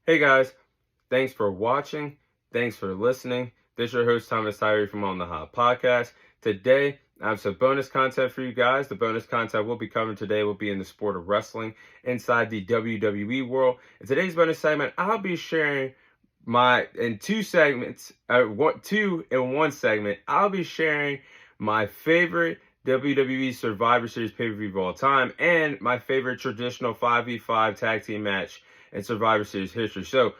Hey guys, thanks for watching. Thanks for listening. This is your host, Thomas Tyree from On the Hot Podcast. Today, I have some bonus content for you guys. The bonus content we'll be covering today will be in the sport of wrestling inside the WWE world. In today's bonus segment, I'll be sharing in two segments, two in one segment, I'll be sharing my favorite WWE Survivor Series pay-per-view of all time and my favorite traditional 5v5 tag team match in Survivor Series history. So,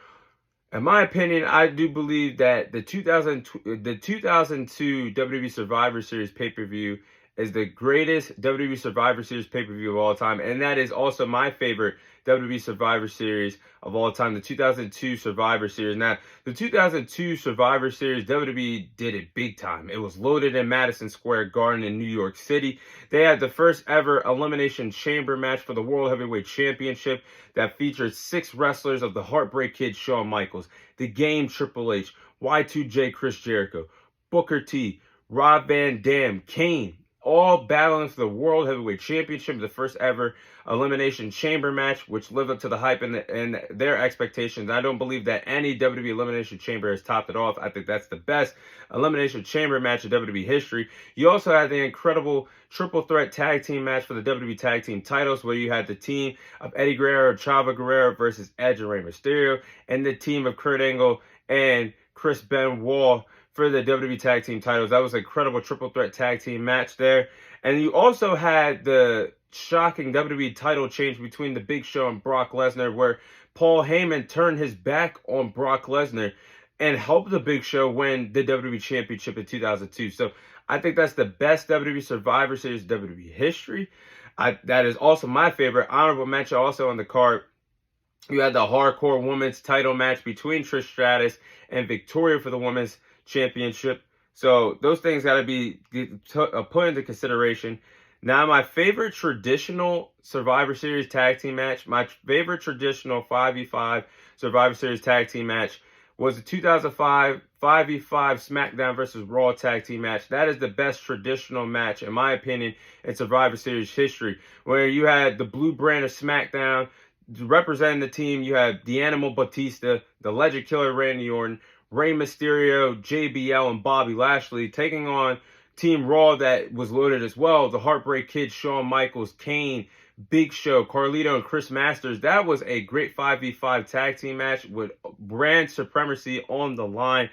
in my opinion, I do believe that the 2002 WWE Survivor Series pay-per-view is the greatest WWE Survivor Series pay-per-view of all time, and that is also my favorite WWE Survivor Series of all time, the 2002 Survivor Series. Now, the 2002 Survivor Series, WWE did it big time. It was loaded in Madison Square Garden in New York City. They had the first ever Elimination Chamber match for the World Heavyweight Championship that featured 6 wrestlers of the Heartbreak Kid Shawn Michaels, The Game Triple H, Y2J Chris Jericho, Booker T, Rob Van Dam, Kane, all battling for the World Heavyweight Championship, the first ever Elimination Chamber match, which lived up to the hype and their expectations. I don't believe that any WWE Elimination Chamber has topped it off. I think that's the best Elimination Chamber match in WWE history. You also had the incredible triple threat tag team match for the WWE Tag Team titles, where you had the team of Eddie Guerrero, Chavo Guerrero versus Edge and Rey Mysterio, and the team of Kurt Angle and Chris Benoit for the WWE Tag Team titles. That was an incredible triple threat tag team match there. And you also had the shocking WWE title change between the Big Show and Brock Lesnar, where Paul Heyman turned his back on Brock Lesnar and helped the Big Show win the WWE Championship in 2002. So I think that's the best WWE Survivor Series WWE history. That is also my favorite. Honorable mention also on the card, you had the Hardcore Women's title match between Trish Stratus and Victoria for the Women's Championship. So those things got to be put into consideration. Now, my favorite traditional Survivor Series tag team match, my favorite traditional 5v5 Survivor Series tag team match was the 2005 5v5 SmackDown versus Raw tag team match. That is the best traditional match, in my opinion, in Survivor Series history, where you had the blue brand of SmackDown representing the team. You had the Animal Batista, the Legend Killer Randy Orton, Rey Mysterio, JBL, and Bobby Lashley taking on Team Raw that was loaded as well. The Heartbreak Kid, Shawn Michaels, Kane, Big Show, Carlito, and Chris Masters. That was a great 5v5 tag team match with brand supremacy on the line.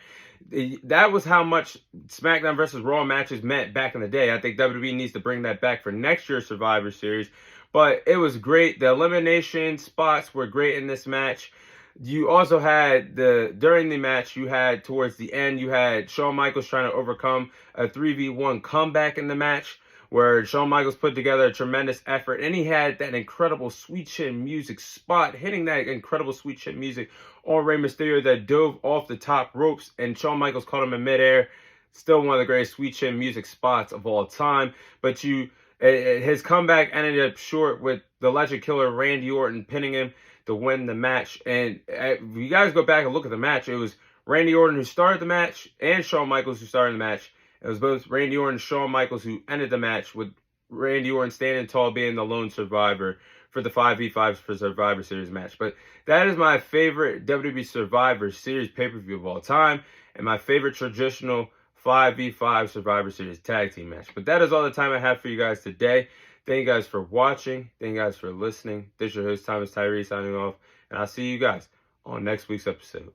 That was how much SmackDown versus Raw matches meant back in the day. I think WWE needs to bring that back for next year's Survivor Series. But it was great. The elimination spots were great in this match. You also had during the match, you had towards the end, you had Shawn Michaels trying to overcome a 3v1 comeback in the match, where Shawn Michaels put together a tremendous effort, and he had that incredible Sweet Chin Music spot, hitting that incredible Sweet Chin Music on Rey Mysterio that dove off the top ropes, and Shawn Michaels caught him in midair. Still one of the greatest Sweet Chin Music spots of all time. But his comeback ended up short with the Legend Killer Randy Orton pinning him to win the match. And if you guys go back and look at the match, it was Randy Orton who started the match and Shawn Michaels who started the match. It was both Randy Orton and Shawn Michaels who ended the match, with Randy Orton standing tall, being the lone survivor for the 5v5 for Survivor Series match. But that is my favorite WWE Survivor Series pay-per-view of all time, and my favorite traditional 5v5 Survivor Series tag team match. But that is all the time I have for you guys today. Thank you guys for watching. Thank you guys for listening. This is your host, Thomas Tyree, signing off. And I'll see you guys on next week's episode.